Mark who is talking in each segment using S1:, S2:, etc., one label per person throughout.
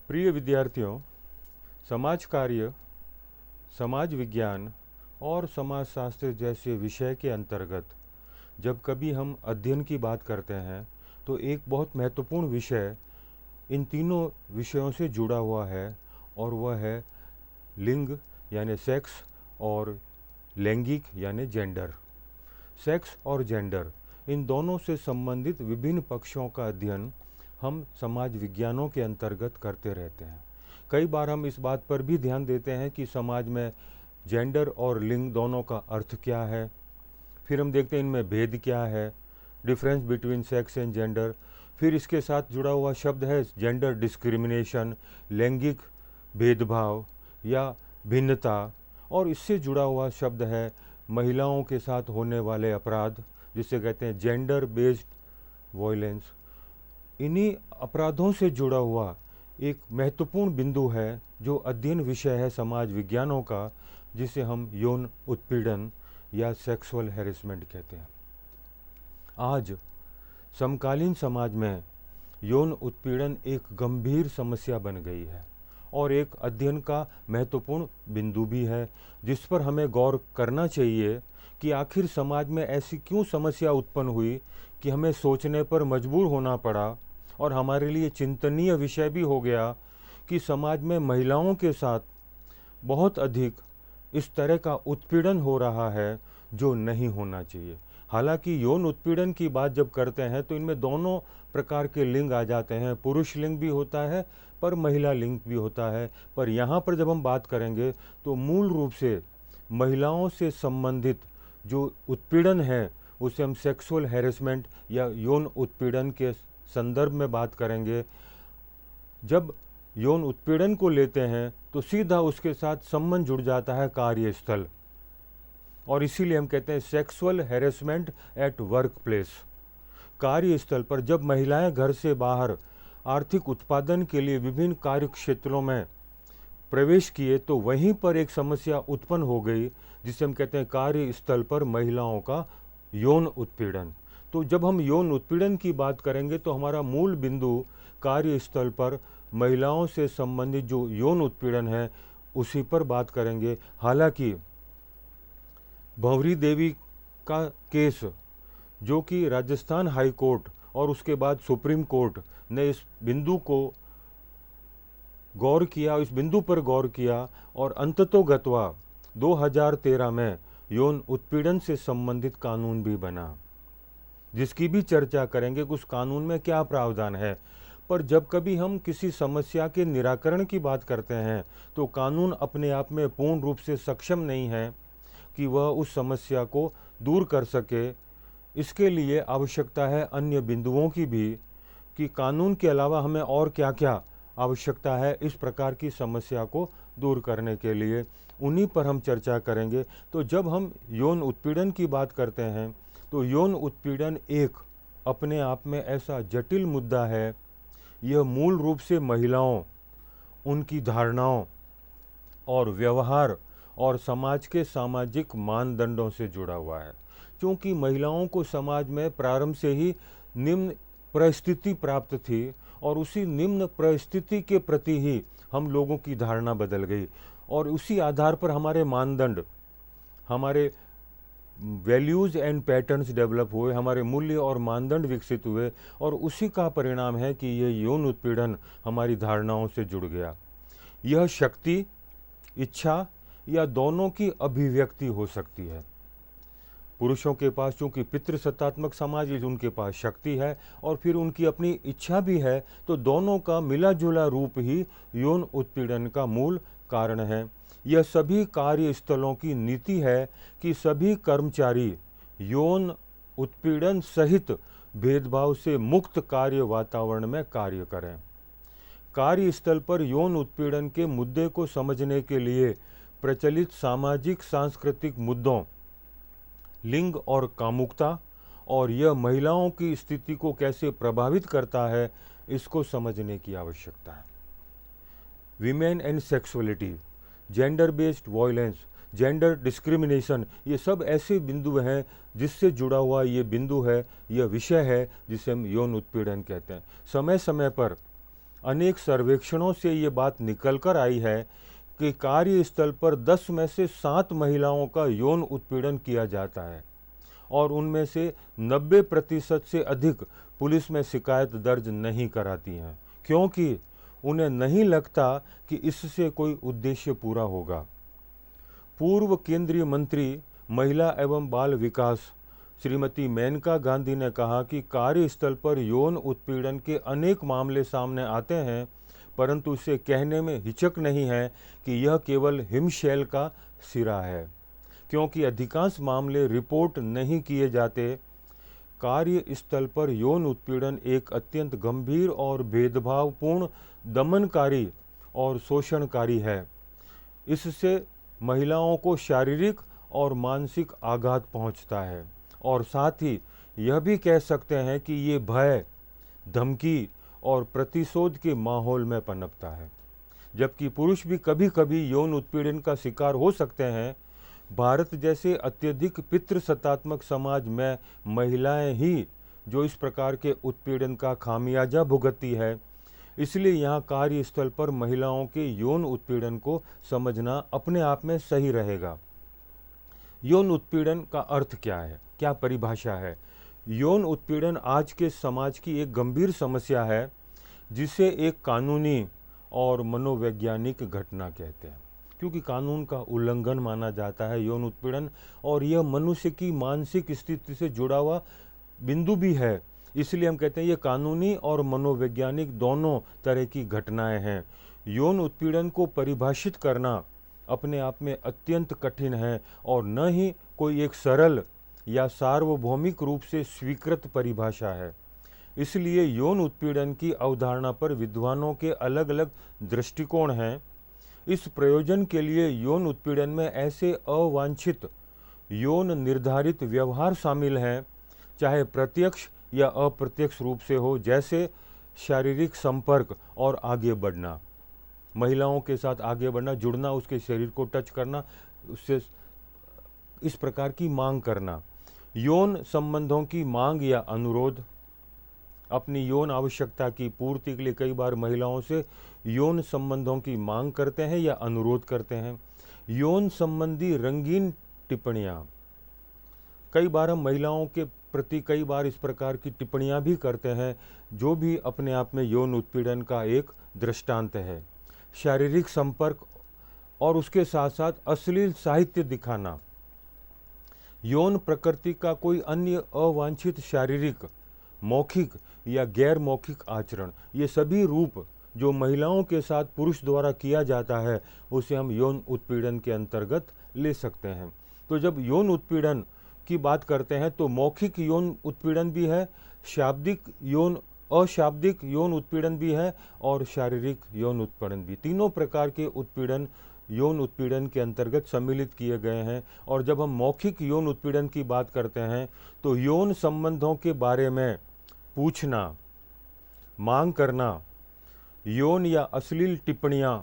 S1: प्रिय विद्यार्थियों, समाज कार्य, समाज विज्ञान और समाजशास्त्र जैसे विषय के अंतर्गत जब कभी हम अध्ययन की बात करते हैं तो एक बहुत महत्वपूर्ण विषय इन तीनों विषयों से जुड़ा हुआ है और वह है लिंग यानी सेक्स और लैंगिक यानी जेंडर। सेक्स और जेंडर इन दोनों से संबंधित विभिन्न पक्षों का अध्ययन हम समाज विज्ञानों के अंतर्गत करते रहते हैं। कई बार हम इस बात पर भी ध्यान देते हैं कि समाज में जेंडर और लिंग दोनों का अर्थ क्या है, फिर हम देखते हैं इनमें भेद क्या है, difference between sex and gender. फिर इसके साथ जुड़ा हुआ शब्द है जेंडर डिस्क्रिमिनेशन, लैंगिक भेदभाव या भिन्नता, और इससे जुड़ा हुआ शब्द है महिलाओं के साथ होने वाले अपराध, जिसे कहते हैं जेंडर बेस्ड वायलेंस। इन्हीं अपराधों से जुड़ा हुआ एक महत्वपूर्ण बिंदु है जो अध्ययन विषय है समाज विज्ञानों का, जिसे हम यौन उत्पीड़न या सेक्सुअल हैरेसमेंट कहते हैं। आज समकालीन समाज में यौन उत्पीड़न एक गंभीर समस्या बन गई है और एक अध्ययन का महत्वपूर्ण बिंदु भी है, जिस पर हमें गौर करना चाहिए कि आखिर समाज में ऐसी क्यों समस्या उत्पन्न हुई कि हमें सोचने पर मजबूर होना पड़ा और हमारे लिए चिंतनीय विषय भी हो गया कि समाज में महिलाओं के साथ बहुत अधिक इस तरह का उत्पीड़न हो रहा है जो नहीं होना चाहिए। हालांकि यौन उत्पीड़न की बात जब करते हैं तो इनमें दोनों प्रकार के लिंग आ जाते हैं, पुरुष लिंग भी होता है पर महिला लिंग भी होता है। पर यहाँ पर जब हम बात करेंगे तो मूल रूप से महिलाओं से संबंधित जो उत्पीड़न है उसे हम सेक्सुअल हैरेसमेंट या यौन उत्पीड़न के संदर्भ में बात करेंगे। जब यौन उत्पीड़न को लेते हैं तो सीधा उसके साथ संबंध जुड़ जाता है कार्यस्थल, और इसीलिए हम कहते हैं sexual harassment at work place. कार्यस्थल पर जब महिलाएं घर से बाहर आर्थिक उत्पादन के लिए विभिन्न कार्य क्षेत्रों में प्रवेश किए तो वहीं पर एक समस्या उत्पन्न हो गई जिसे हम कहते हैं कार्यस्थल पर महिलाओं का यौन उत्पीड़न। तो जब हम यौन उत्पीड़न की बात करेंगे तो हमारा मूल बिंदु कार्यस्थल पर महिलाओं से संबंधित जो यौन उत्पीड़न है उसी पर बात करेंगे। हालांकि भंवरी देवी का केस, जो कि राजस्थान हाई कोर्ट और उसके बाद सुप्रीम कोर्ट ने इस बिंदु को गौर किया, इस बिंदु पर गौर किया और अंततोगत्वा 2013 में यौन उत्पीड़न से संबंधित कानून भी बना, जिसकी भी चर्चा करेंगे कि उस कानून में क्या प्रावधान है। पर जब कभी हम किसी समस्या के निराकरण की बात करते हैं तो कानून अपने आप में पूर्ण रूप से सक्षम नहीं है कि वह उस समस्या को दूर कर सके। इसके लिए आवश्यकता है अन्य बिंदुओं की भी, कि कानून के अलावा हमें और क्या क्या आवश्यकता है इस प्रकार की समस्या को दूर करने के लिए, उन्हीं पर हम चर्चा करेंगे। तो जब हम यौन उत्पीड़न की बात करते हैं तो यौन उत्पीड़न एक अपने आप में ऐसा जटिल मुद्दा है, यह मूल रूप से महिलाओं, उनकी धारणाओं और व्यवहार और समाज के सामाजिक मानदंडों से जुड़ा हुआ है। क्योंकि महिलाओं को समाज में प्रारंभ से ही निम्न परिस्थिति प्राप्त थी और उसी निम्न परिस्थिति के प्रति ही हम लोगों की धारणा बदल गई और उसी आधार पर हमारे मानदंड, हमारे वैल्यूज़ एंड पैटर्न्स डेवलप हुए, हमारे मूल्य और मानदंड विकसित हुए, और उसी का परिणाम है कि ये यौन उत्पीड़न हमारी धारणाओं से जुड़ गया। यह शक्ति, इच्छा या दोनों की अभिव्यक्ति हो सकती है। पुरुषों के पास चूंकि पितृसत्तात्मक समाज है, उनके पास शक्ति है और फिर उनकी अपनी इच्छा भी है, तो दोनों का मिला जुला रूप ही यौन उत्पीड़न का मूल कारण है। यह सभी कार्यस्थलों की नीति है कि सभी कर्मचारी यौन उत्पीड़न सहित भेदभाव से मुक्त कार्य वातावरण में कार्य करें। कार्यस्थल पर यौन उत्पीड़न के मुद्दे को समझने के लिए प्रचलित सामाजिक सांस्कृतिक मुद्दों, लिंग और कामुकता और यह महिलाओं की स्थिति को कैसे प्रभावित करता है, इसको समझने की आवश्यकता है। Women and sexuality, gender based violence, gender discrimination, ये सब ऐसे बिंदु हैं जिससे जुड़ा हुआ ये बिंदु है, यह विषय है जिसे हम यौन उत्पीड़न कहते हैं। समय समय पर अनेक सर्वेक्षणों से ये बात निकल कर आई है कि कार्यस्थल पर 10 में से 7 महिलाओं का यौन उत्पीड़न किया जाता है और उनमें से 90% से अधिक पुलिस में शिकायत दर्ज नहीं कराती हैं, क्योंकि उन्हें नहीं लगता कि इससे कोई उद्देश्य पूरा होगा। पूर्व केंद्रीय मंत्री महिला एवं बाल विकास श्रीमती मेनका गांधी ने कहा कि कार्यस्थल पर यौन उत्पीड़न के अनेक मामले सामने आते हैं, परंतु इसे कहने में हिचक नहीं है कि यह केवल हिमशैल का सिरा है, क्योंकि अधिकांश मामले रिपोर्ट नहीं किए जाते। कार्यस्थल पर यौन उत्पीड़न एक अत्यंत गंभीर और भेदभावपूर्ण, दमनकारी और शोषणकारी है। इससे महिलाओं को शारीरिक और मानसिक आघात पहुंचता है और साथ ही यह भी कह सकते हैं कि ये भय, धमकी और प्रतिशोध के माहौल में पनपता है। जबकि पुरुष भी कभी कभी यौन उत्पीड़न का शिकार हो सकते हैं, भारत जैसे अत्यधिक पितृसत्तात्मक समाज में महिलाएं ही जो इस प्रकार के उत्पीड़न का खामियाजा भुगतती है। इसलिए यहाँ कार्यस्थल पर महिलाओं के यौन उत्पीड़न को समझना अपने आप में सही रहेगा। यौन उत्पीड़न का अर्थ क्या है, क्या परिभाषा है? यौन उत्पीड़न आज के समाज की एक गंभीर समस्या है, जिसे एक कानूनी और मनोवैज्ञानिक घटना कहते हैं, क्योंकि कानून का उल्लंघन माना जाता है यौन उत्पीड़न, और यह मनुष्य की मानसिक स्थिति से जुड़ा हुआ बिंदु भी है। इसलिए हम कहते हैं ये कानूनी और मनोवैज्ञानिक दोनों तरह की घटनाएं हैं। यौन उत्पीड़न को परिभाषित करना अपने आप में अत्यंत कठिन है और न ही कोई एक सरल या सार्वभौमिक रूप से स्वीकृत परिभाषा है। इसलिए यौन उत्पीड़न की अवधारणा पर विद्वानों के अलग अलग दृष्टिकोण हैं। इस प्रयोजन के लिए यौन उत्पीड़न में ऐसे अवांछित यौन निर्धारित व्यवहार शामिल हैं, चाहे प्रत्यक्ष या अप्रत्यक्ष रूप से हो, जैसे शारीरिक संपर्क और आगे बढ़ना, महिलाओं के साथ आगे बढ़ना, जुड़ना, उसके शरीर को टच करना, उससे इस प्रकार की मांग करना। यौन संबंधों की मांग या अनुरोध, अपनी यौन आवश्यकता की पूर्ति के लिए कई बार महिलाओं से यौन संबंधों की मांग करते हैं या अनुरोध करते हैं। यौन संबंधी रंगीन टिप्पणियां, कई बार हम महिलाओं के प्रति कई बार इस प्रकार की टिप्पणियां भी करते हैं, जो भी अपने आप में यौन उत्पीड़न का एक दृष्टांत है। शारीरिक संपर्क और उसके साथ साथ अश्लील साहित्य दिखाना, यौन प्रकृति का कोई अन्य अवांछित शारीरिक, मौखिक या गैर मौखिक आचरण, ये सभी रूप जो महिलाओं के साथ पुरुष द्वारा किया जाता है, उसे हम यौन उत्पीड़न के अंतर्गत ले सकते हैं। तो जब यौन उत्पीड़न की बात करते हैं तो मौखिक यौन उत्पीड़न भी है, शाब्दिक यौन, अशाब्दिक यौन उत्पीड़न भी है और शारीरिक यौन उत्पीड़न भी। तीनों प्रकार के उत्पीड़न यौन उत्पीड़न के अंतर्गत सम्मिलित किए गए हैं। और जब हम मौखिक यौन उत्पीड़न की बात करते हैं तो यौन संबंधों के बारे में पूछना, मांग करना, यौन या अश्लील टिप्पणियां,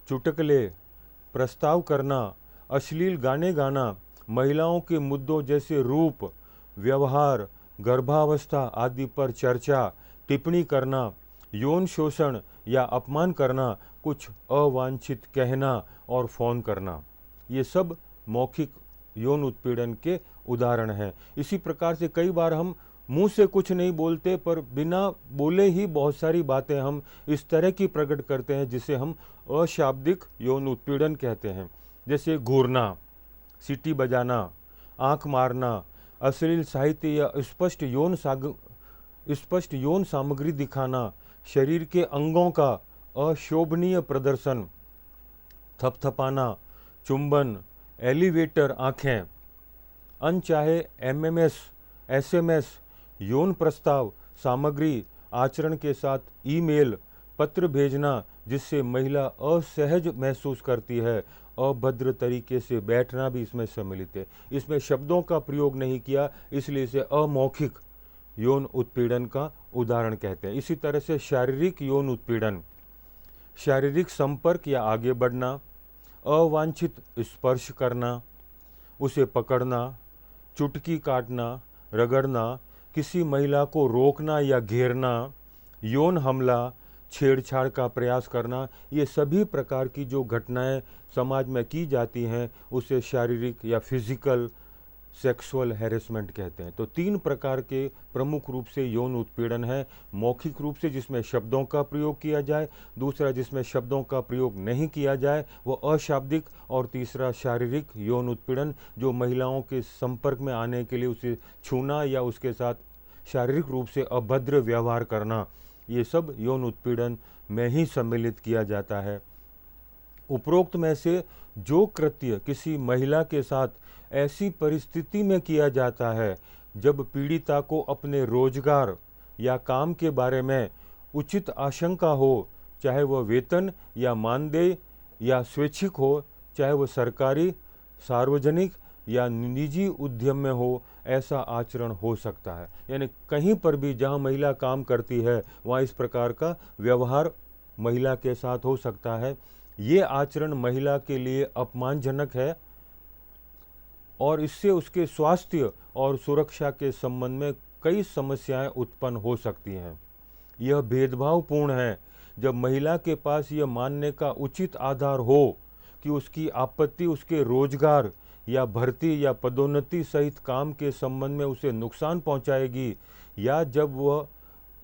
S1: चुटकुले, प्रस्ताव करना, अश्लील गाने गाना, महिलाओं के मुद्दों जैसे रूप, व्यवहार, गर्भावस्था आदि पर चर्चा, टिप्पणी करना, यौन शोषण या अपमान करना, कुछ अवांछित कहना और फोन करना, ये सब मौखिक यौन उत्पीड़न के उदाहरण हैं। इसी प्रकार से कई बार हम मुंह से कुछ नहीं बोलते, पर बिना बोले ही बहुत सारी बातें हम इस तरह की प्रकट करते हैं, जिसे हम अशाब्दिक यौन उत्पीड़न कहते हैं। जैसे घूरना, सीटी बजाना, आंख मारना, अश्लील साहित्य या स्पष्ट यौन सामग्री दिखाना, शरीर के अंगों का अशोभनीय प्रदर्शन, थपथपाना, चुंबन, एलिवेटर आंखें, अनचाहे SMS, यौन प्रस्ताव, सामग्री, आचरण के साथ ईमेल, पत्र भेजना जिससे महिला असहज महसूस करती है, अभद्र तरीके से बैठना भी इसमें सम्मिलित है। इसमें शब्दों का प्रयोग नहीं किया, इसलिए इसे अमौखिक यौन उत्पीड़न का उदाहरण कहते हैं। इसी तरह से शारीरिक यौन उत्पीड़न, शारीरिक संपर्क या आगे बढ़ना, अवांछित स्पर्श करना, उसे पकड़ना, चुटकी काटना, रगड़ना, किसी महिला को रोकना या घेरना, यौन हमला, छेड़छाड़ का प्रयास करना, ये सभी प्रकार की जो घटनाएं समाज में की जाती हैं उसे शारीरिक या फिजिकल सेक्सुअल हैरेसमेंट कहते हैं। तो 3 प्रकार के प्रमुख रूप से यौन उत्पीड़न है। मौखिक रूप से जिसमें शब्दों का प्रयोग किया जाए, दूसरा जिसमें शब्दों का प्रयोग नहीं किया जाए वो अशाब्दिक, और तीसरा शारीरिक यौन उत्पीड़न जो महिलाओं के संपर्क में आने के लिए उसे छूना या उसके साथ शारीरिक रूप से अभद्र व्यवहार करना, ये सब यौन उत्पीड़न में ही सम्मिलित किया जाता है। उपरोक्त में से जो कृत्य किसी महिला के साथ ऐसी परिस्थिति में किया जाता है जब पीड़िता को अपने रोजगार या काम के बारे में उचित आशंका हो, चाहे वह वेतन या मानदेय या स्वैच्छिक हो, चाहे वह सरकारी, सार्वजनिक या निजी उद्यम में हो, ऐसा आचरण हो सकता है। यानी कहीं पर भी जहां महिला काम करती है वहां इस प्रकार का व्यवहार महिला के साथ हो सकता है। ये आचरण महिला के लिए अपमानजनक है और इससे उसके स्वास्थ्य और सुरक्षा के संबंध में कई समस्याएं उत्पन्न हो सकती हैं। यह भेदभावपूर्ण है जब महिला के पास यह मानने का उचित आधार हो कि उसकी आपत्ति उसके रोजगार या भर्ती या पदोन्नति सहित काम के संबंध में उसे नुकसान पहुंचाएगी, या जब वह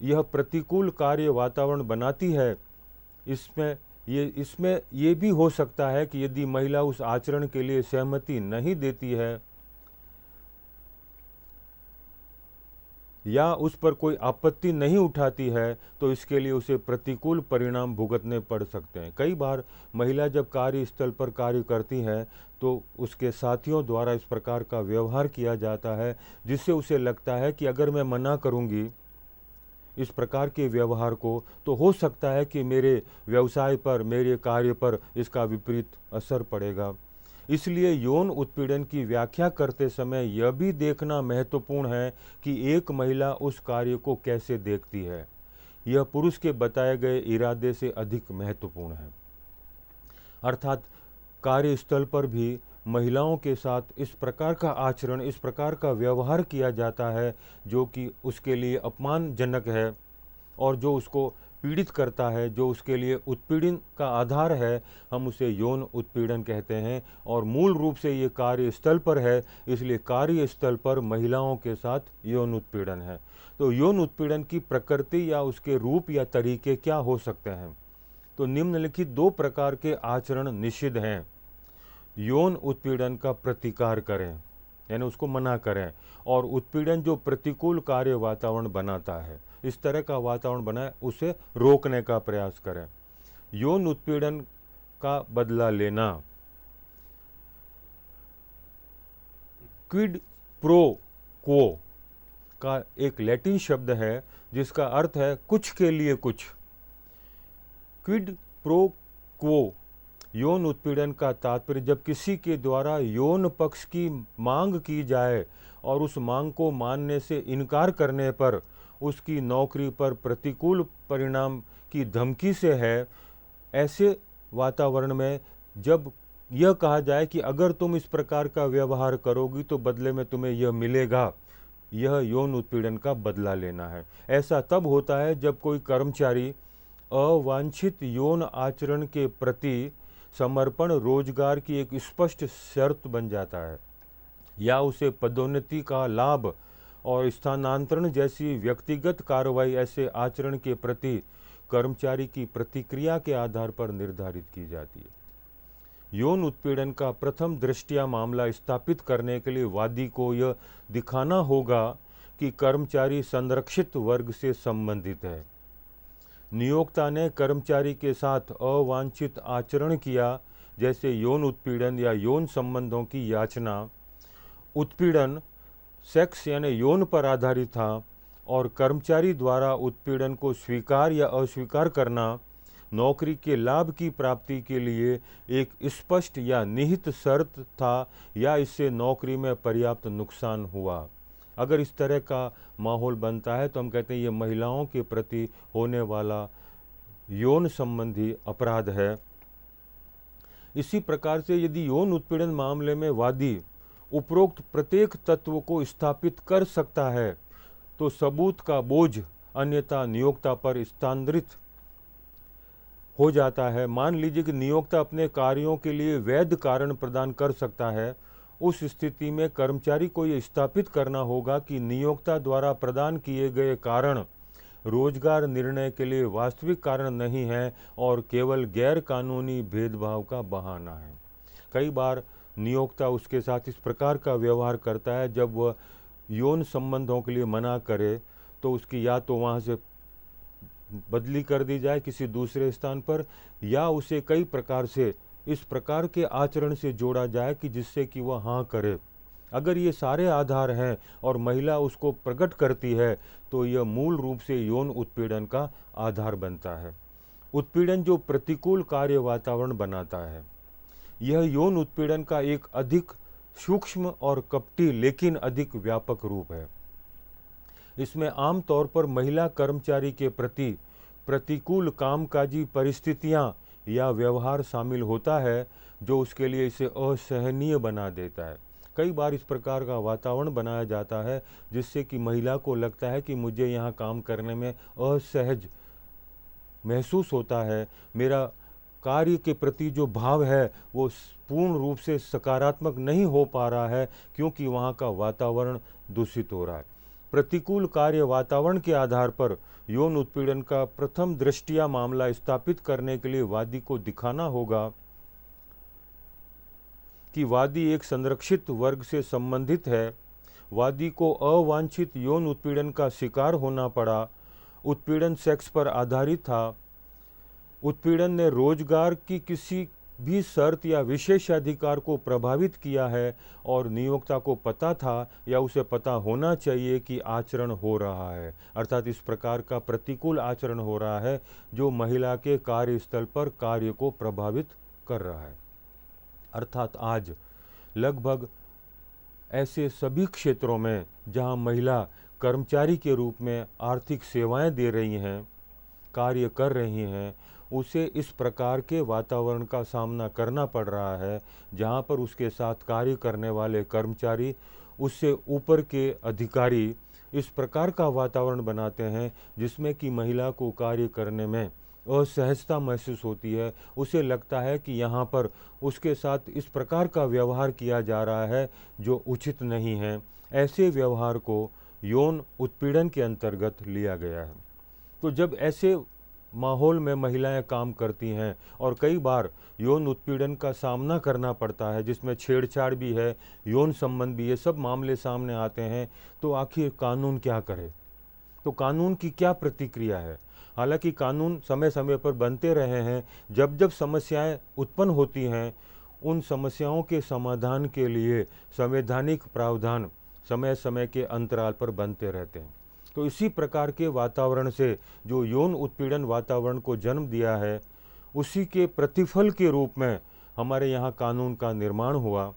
S1: यह प्रतिकूल कार्य वातावरण बनाती है। इसमें ये भी हो सकता है कि यदि महिला उस आचरण के लिए सहमति नहीं देती है या उस पर कोई आपत्ति नहीं उठाती है तो इसके लिए उसे प्रतिकूल परिणाम भुगतने पड़ सकते हैं। कई बार महिला जब कार्यस्थल पर कार्य करती है तो उसके साथियों द्वारा इस प्रकार का व्यवहार किया जाता है जिससे उसे लगता है कि अगर मैं मना करूंगी इस प्रकार के व्यवहार को तो हो सकता है कि मेरे व्यवसाय पर, मेरे कार्य पर इसका विपरीत असर पड़ेगा। इसलिए यौन उत्पीड़न की व्याख्या करते समय यह भी देखना महत्वपूर्ण है कि एक महिला उस कार्य को कैसे देखती है। यह पुरुष के बताए गए इरादे से अधिक महत्वपूर्ण है। अर्थात कार्यस्थल पर भी महिलाओं के साथ इस प्रकार का आचरण, इस प्रकार का व्यवहार किया जाता है जो कि उसके लिए अपमानजनक है और जो उसको पीड़ित करता है, जो उसके लिए उत्पीड़न का आधार है, हम उसे यौन उत्पीड़न कहते हैं। और मूल रूप से ये कार्यस्थल पर है, इसलिए कार्यस्थल पर महिलाओं के साथ यौन उत्पीड़न है। तो यौन उत्पीड़न की प्रकृति या उसके रूप या तरीके क्या हो सकते हैं? तो निम्नलिखित 2 प्रकार के आचरण निषिद्ध हैं। यौन उत्पीड़न का प्रतिकार करें, यानी उसको मना करें, और उत्पीड़न जो प्रतिकूल कार्य वातावरण बनाता है, इस तरह का वातावरण बनाए, उसे रोकने का प्रयास करें। यौन उत्पीड़न का बदला लेना, क्विड प्रो क्वो का एक लैटिन शब्द है जिसका अर्थ है कुछ के लिए कुछ। क्विड प्रो क्वो यौन उत्पीड़न का तात्पर्य जब किसी के द्वारा यौन पक्ष की मांग की जाए और उस मांग को मानने से इनकार करने पर उसकी नौकरी पर प्रतिकूल परिणाम की धमकी से है। ऐसे वातावरण में जब यह कहा जाए कि अगर तुम इस प्रकार का व्यवहार करोगी तो बदले में तुम्हें यह मिलेगा, यह यौन उत्पीड़न का बदला लेना है। ऐसा तब होता है जब कोई कर्मचारी अवांछित यौन आचरण के प्रति समर्पण रोजगार की एक स्पष्ट शर्त बन जाता है, या उसे पदोन्नति का लाभ और स्थानांतरण जैसी व्यक्तिगत कार्रवाई ऐसे आचरण के प्रति कर्मचारी की प्रतिक्रिया के आधार पर निर्धारित की जाती है। यौन उत्पीड़न का प्रथम दृष्टया मामला स्थापित करने के लिए वादी को यह दिखाना होगा कि कर्मचारी संरक्षित वर्ग से संबंधित है। नियोक्ता ने कर्मचारी के साथ अवांछित आचरण किया, जैसे यौन उत्पीड़न या यौन संबंधों की याचना। उत्पीड़न सेक्स यानी यौन पर आधारित था और कर्मचारी द्वारा उत्पीड़न को स्वीकार या अस्वीकार करना नौकरी के लाभ की प्राप्ति के लिए एक स्पष्ट या निहित शर्त था, या इससे नौकरी में पर्याप्त नुकसान हुआ। अगर इस तरह का माहौल बनता है तो हम कहते हैं ये महिलाओं के प्रति होने वाला यौन संबंधी अपराध है। इसी प्रकार से यदि यौन उत्पीड़न मामले में वादी उपरोक्त प्रत्येक तत्व को स्थापित कर सकता है तो सबूत का बोझ अन्यथा नियोक्ता पर स्थानांतरित हो जाता है, मान लीजिए कि नियोक्ता अपने कार्यों के लिए वैध कारण प्रदान कर सकता है, उस स्थिति में कर्मचारी को ये स्थापित करना होगा कि नियोक्ता द्वारा प्रदान किए गए कारण रोजगार निर्णय के लिए वास्तविक कारण नहीं है और केवल गैर कानूनी भेदभाव का बहाना है। कई बार नियोक्ता उसके साथ इस प्रकार का व्यवहार करता है, जब वह यौन संबंधों के लिए मना करे तो उसकी या तो वहाँ से बदली कर दी जाए किसी दूसरे स्थान पर, या उसे कई प्रकार से इस प्रकार के आचरण से जोड़ा जाए कि जिससे कि वह हाँ करे। अगर ये सारे आधार हैं और महिला उसको प्रकट करती है तो यह मूल रूप से यौन उत्पीड़न का आधार बनता है। उत्पीड़न जो प्रतिकूल कार्य वातावरण बनाता है, यह यौन उत्पीड़न का एक अधिक सूक्ष्म और कपटी लेकिन अधिक व्यापक रूप है। इसमें आमतौर पर महिला कर्मचारी के प्रति प्रतिकूल कामकाजी परिस्थितियां या व्यवहार शामिल होता है जो उसके लिए इसे असहनीय बना देता है। कई बार इस प्रकार का वातावरण बनाया जाता है जिससे कि महिला को लगता है कि मुझे यहाँ काम करने में असहज महसूस होता है, मेरा कार्य के प्रति जो भाव है वो पूर्ण रूप से सकारात्मक नहीं हो पा रहा है क्योंकि वहाँ का वातावरण दूषित हो रहा है। प्रतिकूल कार्य वातावरण के आधार पर यौन उत्पीड़न का प्रथम दृष्टया मामला स्थापित करने के लिए वादी को दिखाना होगा कि वादी एक संरक्षित वर्ग से संबंधित है। वादी को अवांछित यौन उत्पीड़न का शिकार होना पड़ा। उत्पीड़न सेक्स पर आधारित था। उत्पीड़न ने रोजगार की किसी भी शर्त या विशेषाधिकार को प्रभावित किया है और नियोक्ता को पता था या उसे पता होना चाहिए कि आचरण हो रहा है, अर्थात इस प्रकार का प्रतिकूल आचरण हो रहा है जो महिला के कार्यस्थल पर कार्य को प्रभावित कर रहा है। अर्थात आज लगभग ऐसे सभी क्षेत्रों में जहां महिला कर्मचारी के रूप में आर्थिक सेवाएं दे रही हैं, कार्य कर रही हैं, उसे इस प्रकार के वातावरण का सामना करना पड़ रहा है जहां पर उसके साथ कार्य करने वाले कर्मचारी, उससे ऊपर के अधिकारी इस प्रकार का वातावरण बनाते हैं जिसमें कि महिला को कार्य करने में असहजता महसूस होती है। उसे लगता है कि यहाँ पर उसके साथ इस प्रकार का व्यवहार किया जा रहा है जो उचित नहीं है। ऐसे व्यवहार को यौन उत्पीड़न के अंतर्गत लिया गया है। तो जब ऐसे माहौल में महिलाएं काम करती हैं और कई बार यौन उत्पीड़न का सामना करना पड़ता है जिसमें छेड़छाड़ भी है, यौन संबंध भी, ये सब मामले सामने आते हैं, तो आखिर कानून क्या करे? तो कानून की क्या प्रतिक्रिया है? हालांकि कानून समय समय पर बनते रहे हैं। जब जब समस्याएं उत्पन्न होती हैं, उन समस्याओं के समाधान के लिए संवैधानिक प्रावधान समय समय के अंतराल पर बनते रहते हैं। तो इसी प्रकार के वातावरण से जो यौन उत्पीड़न वातावरण को जन्म दिया है, उसी के प्रतिफल के रूप में हमारे यहाँ कानून का निर्माण हुआ।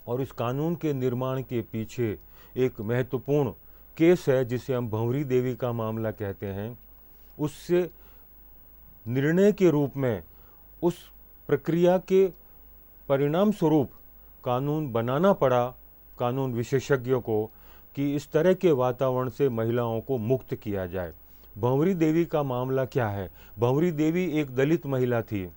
S1: और इस कानून के निर्माण के पीछे एक महत्वपूर्ण केस है जिसे हम भंवरी देवी का मामला कहते हैं। उससे निर्णय के रूप में, उस प्रक्रिया के परिणाम स्वरूप कानून बनाना पड़ा कानून विशेषज्ञों को कि इस तरह के वातावरण से महिलाओं को मुक्त किया जाए। भंवरी देवी का मामला क्या है? भंवरी देवी एक दलित महिला थी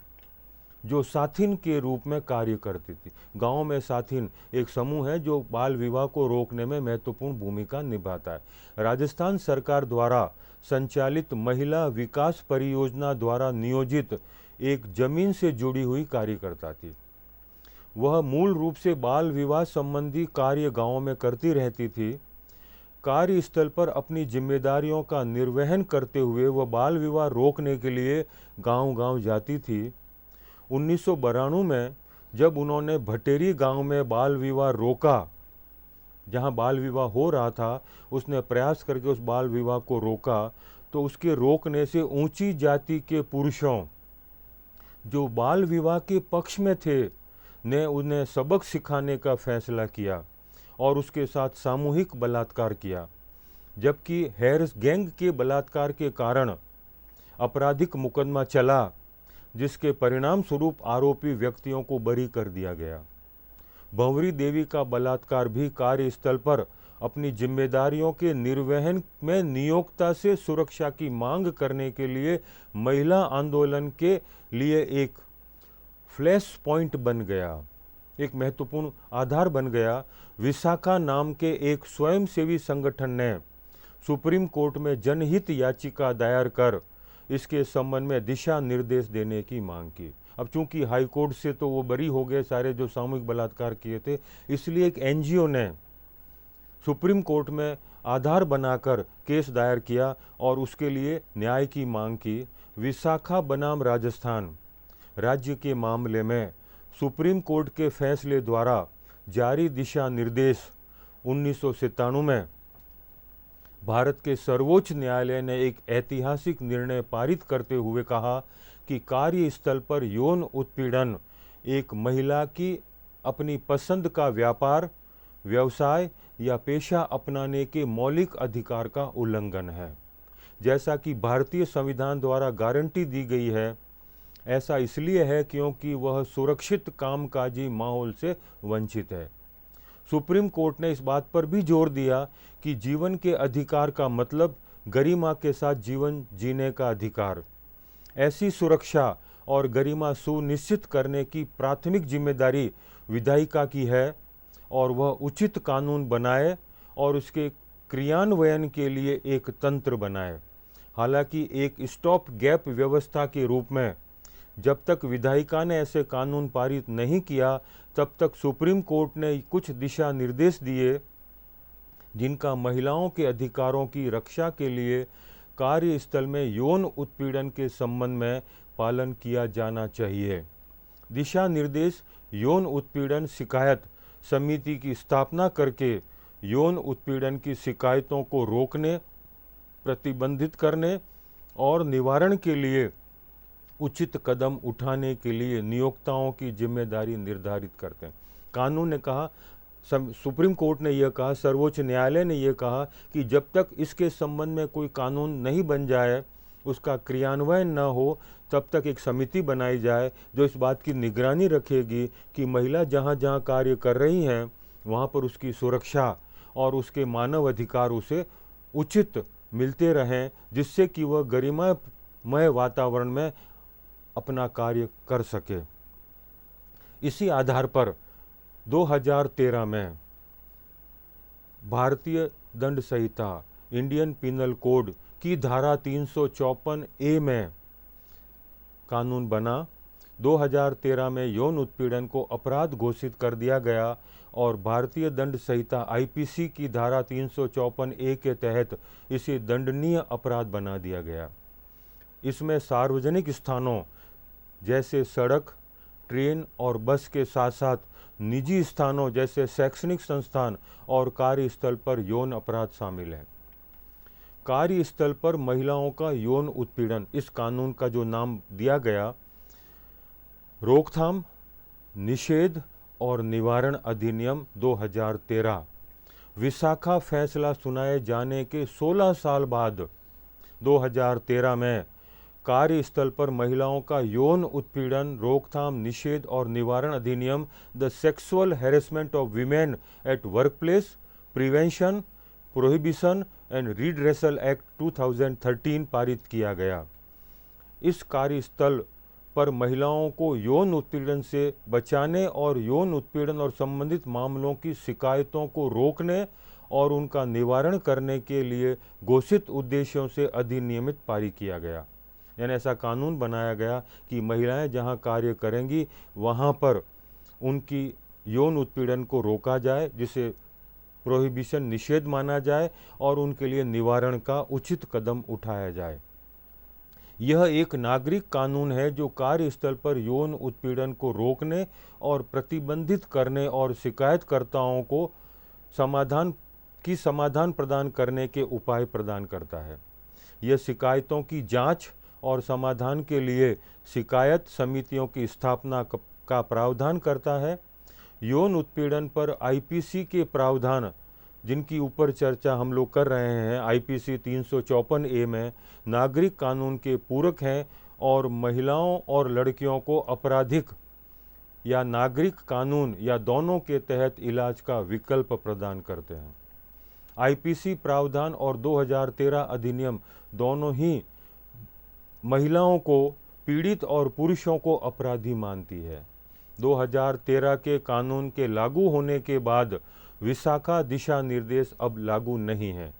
S1: जो साथिन के रूप में कार्य करती थी। गांव में साथिन एक समूह है जो बाल विवाह को रोकने में महत्वपूर्ण भूमिका निभाता है। राजस्थान सरकार द्वारा संचालित महिला विकास परियोजना द्वारा नियोजित एक जमीन से जुड़ी हुई कार्यकर्ता थी। वह मूल रूप से बाल विवाह संबंधी कार्य गांव में करती रहती थी। कार्यस्थल पर अपनी जिम्मेदारियों का निर्वहन करते हुए वह बाल विवाह रोकने के लिए गांव-गांव जाती थी। 1992 में जब उन्होंने भटेरी गांव में बाल विवाह रोका, जहां बाल विवाह हो रहा था, उसने प्रयास करके उस बाल विवाह को रोका, तो उसके रोकने से ऊंची जाति के पुरुषों जो बाल विवाह के पक्ष में थे ने उन्हें सबक सिखाने का फैसला किया और उसके साथ सामूहिक बलात्कार किया। जबकि हैरिस गैंग के बलात्कार के कारण आपराधिक मुकदमा चला, जिसके परिणाम स्वरूप आरोपी व्यक्तियों को बरी कर दिया गया। भंवरी देवी का बलात्कार भी कार्यस्थल पर अपनी जिम्मेदारियों के निर्वहन में नियोक्ता से सुरक्षा की मांग करने के लिए महिला आंदोलन के लिए एक फ्लैश पॉइंट बन गया, एक महत्वपूर्ण आधार बन गया। विशाखा नाम के एक स्वयंसेवी संगठन ने सुप्रीम कोर्ट में जनहित याचिका दायर कर इसके संबंध में दिशा निर्देश देने की मांग की। अब चूंकि हाई कोर्ट से तो वो बरी हो गए सारे जो सामूहिक बलात्कार किए थे, इसलिए एक एनजीओ ने सुप्रीम कोर्ट में आधार बनाकर केस दायर किया और उसके लिए न्याय की मांग की। विशाखा बनाम राजस्थान राज्य के मामले में सुप्रीम कोर्ट के फैसले द्वारा जारी दिशा निर्देश 1997 में भारत के सर्वोच्च न्यायालय ने एक ऐतिहासिक निर्णय पारित करते हुए कहा कि कार्यस्थल पर यौन उत्पीड़न एक महिला की अपनी पसंद का व्यापार, व्यवसाय या पेशा अपनाने के मौलिक अधिकार का उल्लंघन है। जैसा कि भारतीय संविधान द्वारा गारंटी दी गई है, ऐसा इसलिए है क्योंकि वह सुरक्षित कामकाजी माहौल से वंचित है। सुप्रीम कोर्ट ने इस बात पर भी जोर दिया कि जीवन के अधिकार का मतलब गरिमा के साथ जीवन जीने का अधिकार। ऐसी सुरक्षा और गरिमा सुनिश्चित करने की प्राथमिक जिम्मेदारी विधायिका की है और वह उचित कानून बनाए और उसके क्रियान्वयन के लिए एक तंत्र बनाए। हालांकि एक स्टॉप गैप व्यवस्था के रूप में जब तक विधायिका ने ऐसे कानून पारित नहीं किया, तब तक सुप्रीम कोर्ट ने कुछ दिशा निर्देश दिए जिनका महिलाओं के अधिकारों की रक्षा के लिए कार्यस्थल में यौन उत्पीड़न के संबंध में पालन किया जाना चाहिए। दिशा निर्देश यौन उत्पीड़न शिकायत समिति की स्थापना करके यौन उत्पीड़न की शिकायतों को रोकने, प्रतिबंधित करने और निवारण के लिए उचित कदम उठाने के लिए नियोक्ताओं की जिम्मेदारी निर्धारित करते हैं। कानून ने कहा, सुप्रीम कोर्ट ने यह कहा, सर्वोच्च न्यायालय ने यह कहा कि जब तक इसके संबंध में कोई कानून नहीं बन जाए, उसका क्रियान्वयन न हो, तब तक एक समिति बनाई जाए जो इस बात की निगरानी रखेगी कि महिला जहाँ जहाँ कार्य कर रही हैं वहाँ पर उसकी सुरक्षा और उसके मानव अधिकार उसे उचित मिलते रहें, जिससे कि वह गरिमामय वातावरण में अपना कार्य कर सके। इसी आधार पर 2013 में भारतीय दंड संहिता इंडियन पिनल कोड की धारा 354A में कानून बना। 2013 में यौन उत्पीड़न को अपराध घोषित कर दिया गया और भारतीय दंड संहिता IPC की धारा 354A के तहत इसे दंडनीय अपराध बना दिया गया। इसमें सार्वजनिक स्थानों जैसे सड़क, ट्रेन और बस के साथ साथ निजी स्थानों जैसे शैक्षणिक संस्थान और कार्यस्थल पर यौन अपराध शामिल हैं। कार्यस्थल पर महिलाओं का यौन उत्पीड़न, इस कानून का जो नाम दिया गया, रोकथाम, निषेध और निवारण अधिनियम 2013, विशाखा फैसला सुनाए जाने के 16 साल बाद 2013 में कार्यस्थल पर महिलाओं का यौन उत्पीड़न, रोकथाम, निषेध और निवारण अधिनियम the sexual harassment of women at workplace prevention, prohibition and redressal act 2013 पारित किया गया। इस कार्यस्थल पर महिलाओं को यौन उत्पीड़न से बचाने और यौन उत्पीड़न और संबंधित मामलों की शिकायतों को रोकने और उनका निवारण करने के लिए घोषित उद्देश्यों से अधिनियमित पारित किया गया। यानी ऐसा कानून बनाया गया कि महिलाएं जहां कार्य करेंगी वहां पर उनकी यौन उत्पीड़न को रोका जाए, जिसे प्रोहिबिशन, निषेध माना जाए और उनके लिए निवारण का उचित कदम उठाया जाए। यह एक नागरिक कानून है जो कार्यस्थल पर यौन उत्पीड़न को रोकने और प्रतिबंधित करने और शिकायतकर्ताओं को समाधान प्रदान करने के उपाय प्रदान करता है। यह शिकायतों की जांच और समाधान के लिए शिकायत समितियों की स्थापना का प्रावधान करता है। यौन उत्पीड़न पर IPC के प्रावधान, जिनकी ऊपर चर्चा हम लोग कर रहे हैं, IPC 354A में नागरिक कानून के पूरक हैं और महिलाओं और लड़कियों को आपराधिक या नागरिक कानून या दोनों के तहत इलाज का विकल्प प्रदान करते हैं। आईपीसी प्रावधान और 2013 अधिनियम दोनों ही महिलाओं को पीड़ित और पुरुषों को अपराधी मानती है। 2013 के कानून के लागू होने के बाद विशाखा दिशा निर्देश अब लागू नहीं है,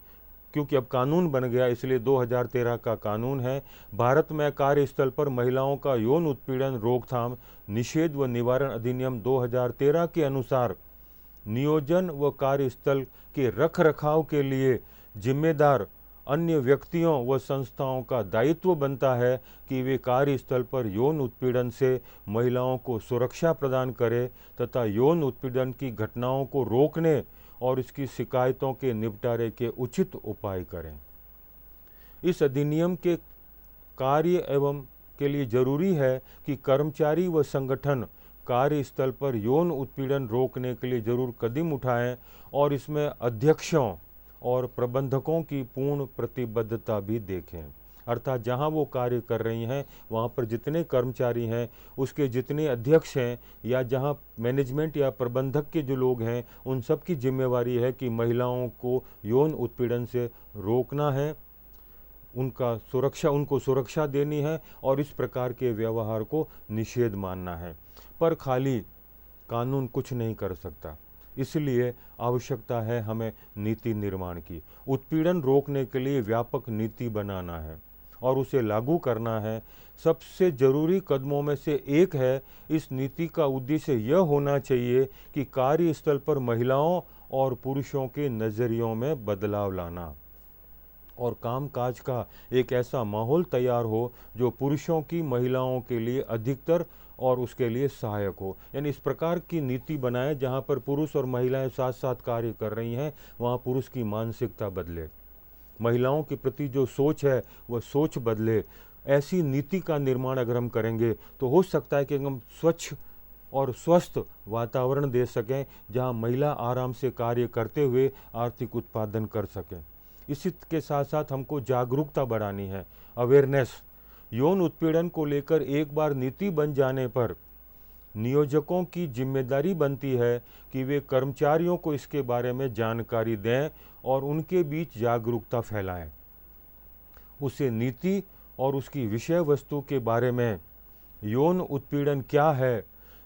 S1: क्योंकि अब कानून बन गया, इसलिए 2013 का कानून है। भारत में कार्यस्थल पर महिलाओं का यौन उत्पीड़न रोकथाम, निषेध व निवारण अधिनियम 2013 के अनुसार नियोजन व कार्यस्थल के रखरखाव के लिए जिम्मेदार अन्य व्यक्तियों व संस्थाओं का दायित्व बनता है कि वे कार्यस्थल पर यौन उत्पीड़न से महिलाओं को सुरक्षा प्रदान करें तथा यौन उत्पीड़न की घटनाओं को रोकने और इसकी शिकायतों के निपटारे के उचित उपाय करें। इस अधिनियम के कार्य एवं के लिए जरूरी है कि कर्मचारी व संगठन कार्यस्थल पर यौन उत्पीड़न रोकने के लिए जरूर कदम उठाएं और इसमें अध्यक्षों और प्रबंधकों की पूर्ण प्रतिबद्धता भी देखें। अर्थात जहां वो कार्य कर रही हैं वहां पर जितने कर्मचारी हैं, उसके जितने अध्यक्ष हैं या जहां मैनेजमेंट या प्रबंधक के जो लोग हैं, उन सब की जिम्मेवारी है कि महिलाओं को यौन उत्पीड़न से रोकना है, उनको सुरक्षा देनी है और इस प्रकार के व्यवहार को निषेध मानना है। पर खाली कानून कुछ नहीं कर सकता, इसलिए आवश्यकता है हमें नीति निर्माण की। उत्पीड़न रोकने के लिए व्यापक नीति बनाना है और उसे लागू करना है। सबसे जरूरी कदमों में से एक है, इस नीति का उद्देश्य यह होना चाहिए कि कार्यस्थल पर महिलाओं और पुरुषों के नज़रियों में बदलाव लाना और कामकाज का एक ऐसा माहौल तैयार हो जो पुरुषों की महिलाओं के लिए अधिकतर और उसके लिए सहायक हो। यानी इस प्रकार की नीति बनाएं जहां पर पुरुष और महिलाएं साथ साथ कार्य कर रही हैं, वहां पुरुष की मानसिकता बदले, महिलाओं के प्रति जो सोच है वह सोच बदले। ऐसी नीति का निर्माण अगर हम करेंगे तो हो सकता है कि हम स्वच्छ और स्वस्थ वातावरण दे सकें जहां महिला आराम से कार्य करते हुए आर्थिक उत्पादन कर सकें। इसी के साथ साथ हमको जागरूकता बढ़ानी है, अवेयरनेस। यौन उत्पीड़न को लेकर एक बार नीति बन जाने पर नियोजकों की जिम्मेदारी बनती है कि वे कर्मचारियों को इसके बारे में जानकारी दें और उनके बीच जागरूकता फैलाएं। उसे नीति और उसकी विषय वस्तु के बारे में, यौन उत्पीड़न क्या है,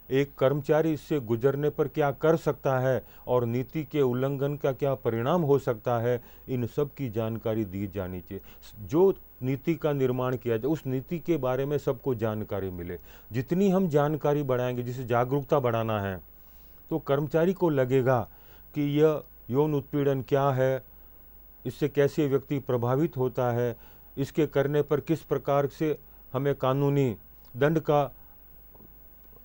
S1: एक कर्मचारी इससे गुजरने पर क्या कर सकता है और नीति के उल्लंघन का क्या परिणाम हो सकता है, इन सब की जानकारी दी जानी चाहिए। जो नीति का निर्माण किया जाए उस नीति के बारे में सबको जानकारी मिले। जितनी हम जानकारी बढ़ाएंगे, जिसे जागरूकता बढ़ाना है, तो कर्मचारी को लगेगा कि यह यौन उत्पीड़न क्या है, इससे कैसे व्यक्ति प्रभावित होता है, इसके करने पर किस प्रकार से हमें कानूनी दंड का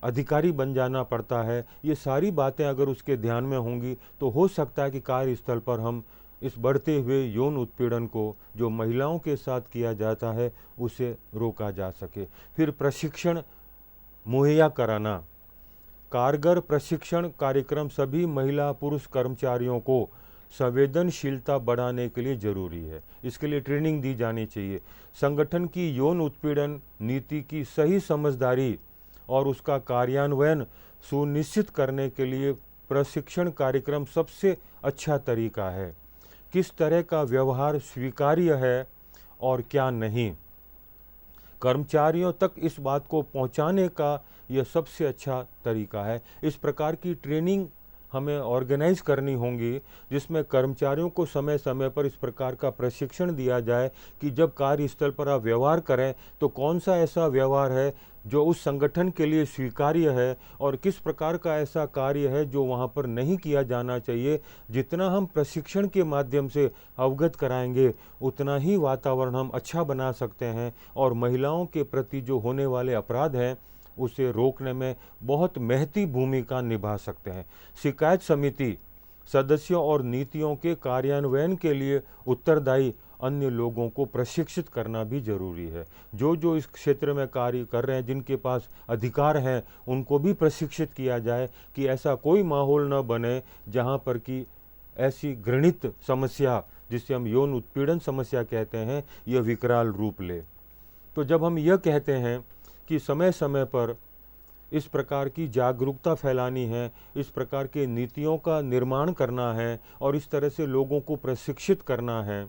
S1: अधिकारी बन जाना पड़ता है। ये सारी बातें अगर उसके ध्यान में होंगी तो हो सकता है कि कार्यस्थल पर हम इस बढ़ते हुए यौन उत्पीड़न को जो महिलाओं के साथ किया जाता है उसे रोका जा सके। फिर प्रशिक्षण मुहैया कराना, कारगर प्रशिक्षण कार्यक्रम सभी महिला पुरुष कर्मचारियों को संवेदनशीलता बढ़ाने के लिए जरूरी है। इसके लिए ट्रेनिंग दी जानी चाहिए। संगठन की यौन उत्पीड़न नीति की सही समझदारी और उसका कार्यान्वयन सुनिश्चित करने के लिए प्रशिक्षण कार्यक्रम सबसे अच्छा तरीका है। किस तरह का व्यवहार स्वीकार्य है और क्या नहीं, कर्मचारियों तक इस बात को पहुंचाने का यह सबसे अच्छा तरीका है। इस प्रकार की ट्रेनिंग हमें ऑर्गेनाइज करनी होंगी जिसमें कर्मचारियों को समय समय पर इस प्रकार का प्रशिक्षण दिया जाए कि जब कार्यस्थल पर आप व्यवहार करें तो कौन सा ऐसा व्यवहार है जो उस संगठन के लिए स्वीकार्य है और किस प्रकार का ऐसा कार्य है जो वहाँ पर नहीं किया जाना चाहिए। जितना हम प्रशिक्षण के माध्यम से अवगत कराएंगे उतना ही वातावरण हम अच्छा बना सकते हैं और महिलाओं के प्रति जो होने वाले अपराध हैं उसे रोकने में बहुत महती भूमिका निभा सकते हैं। शिकायत समिति सदस्यों और नीतियों के कार्यान्वयन के लिए उत्तरदायी अन्य लोगों को प्रशिक्षित करना भी जरूरी है। जो इस क्षेत्र में कार्य कर रहे हैं, जिनके पास अधिकार हैं, उनको भी प्रशिक्षित किया जाए कि ऐसा कोई माहौल न बने जहां पर कि ऐसी घृणित समस्या जिसे हम यौन उत्पीड़न समस्या कहते हैं यह विकराल रूप ले। तो जब हम यह कहते हैं कि समय समय पर इस प्रकार की जागरूकता फैलानी है, इस प्रकार के नीतियों का निर्माण करना है और इस तरह से लोगों को प्रशिक्षित करना है,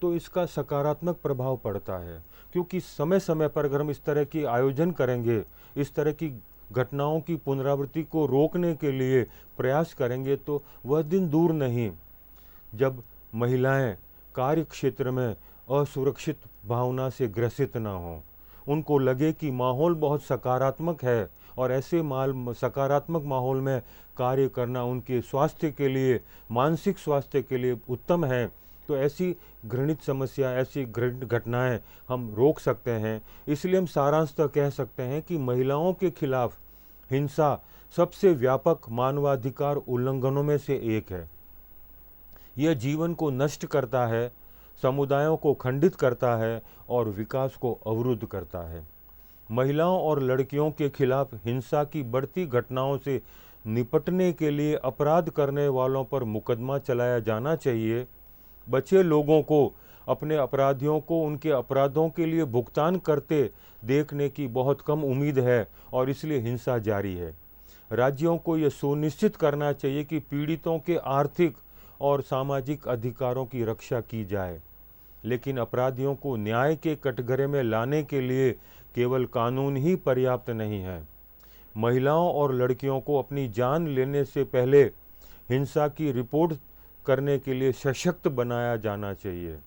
S1: तो इसका सकारात्मक प्रभाव पड़ता है। क्योंकि समय समय पर अगर हम इस तरह की आयोजन करेंगे, इस तरह की घटनाओं की पुनरावृत्ति को रोकने के लिए प्रयास करेंगे, तो वह दिन दूर नहीं जब महिलाएं कार्य क्षेत्र में असुरक्षित भावना से ग्रसित ना हों। उनको लगे कि माहौल बहुत सकारात्मक है और ऐसे सकारात्मक माहौल में कार्य करना उनके स्वास्थ्य के लिए, मानसिक स्वास्थ्य के लिए उत्तम है। तो ऐसी घृणित समस्या, ऐसी घृणित घटनाएं हम रोक सकते हैं। इसलिए हम सारांशतः कह सकते हैं कि महिलाओं के खिलाफ हिंसा सबसे व्यापक मानवाधिकार उल्लंघनों में से एक है। यह जीवन को नष्ट करता है, समुदायों को खंडित करता है और विकास को अवरुद्ध करता है। महिलाओं और लड़कियों के खिलाफ हिंसा की बढ़ती घटनाओं से निपटने के लिए अपराध करने वालों पर मुकदमा चलाया जाना चाहिए। बचे लोगों को अपने अपराधियों को उनके अपराधों के लिए भुगतान करते देखने की बहुत कम उम्मीद है और इसलिए हिंसा जारी है। राज्यों को यह सुनिश्चित करना चाहिए कि पीड़ितों के आर्थिक और सामाजिक अधिकारों की रक्षा की जाए, लेकिन अपराधियों को न्याय के कटघरे में लाने के लिए केवल कानून ही पर्याप्त नहीं है। महिलाओं और लड़कियों को अपनी जान लेने से पहले हिंसा की रिपोर्ट करने के लिए सशक्त बनाया जाना चाहिए।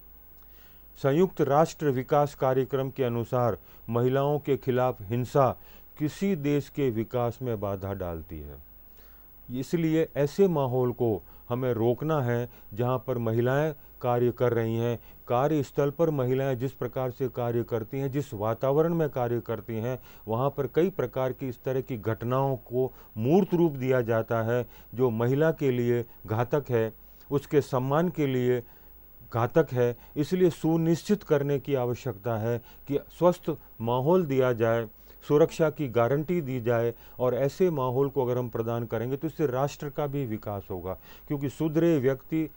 S1: संयुक्त राष्ट्र विकास कार्यक्रम के अनुसार महिलाओं के खिलाफ हिंसा किसी देश के विकास में बाधा डालती है। इसलिए ऐसे माहौल को हमें रोकना है जहां पर महिलाएं कार्य कर रही हैं। कार्यस्थल पर महिलाएं जिस प्रकार से कार्य करती हैं, जिस वातावरण में कार्य करती हैं, वहां पर कई प्रकार की इस तरह की घटनाओं को मूर्त रूप दिया जाता है जो महिला के लिए घातक है, उसके सम्मान के लिए घातक है। इसलिए सुनिश्चित करने की आवश्यकता है कि स्वस्थ माहौल दिया जाए, सुरक्षा की गारंटी दी जाए और ऐसे माहौल को अगर हम प्रदान करेंगे तो इससे राष्ट्र का भी विकास होगा। क्योंकि सुधरे व्यक्ति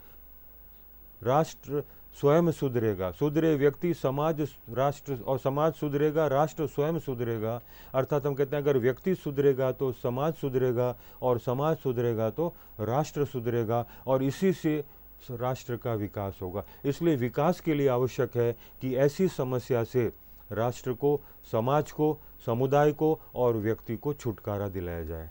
S1: राष्ट्र स्वयं सुधरेगा, सुधरे व्यक्ति समाज, राष्ट्र, और समाज सुधरेगा, राष्ट्र स्वयं सुधरेगा। अर्थात हम कहते हैं अगर व्यक्ति सुधरेगा तो समाज सुधरेगा और समाज सुधरेगा तो राष्ट्र सुधरेगा और इसी से राष्ट्र का विकास होगा। इसलिए विकास के लिए आवश्यक है कि ऐसी समस्या से राष्ट्र को, समाज को, समुदाय को और व्यक्ति को छुटकारा दिलाया जाए।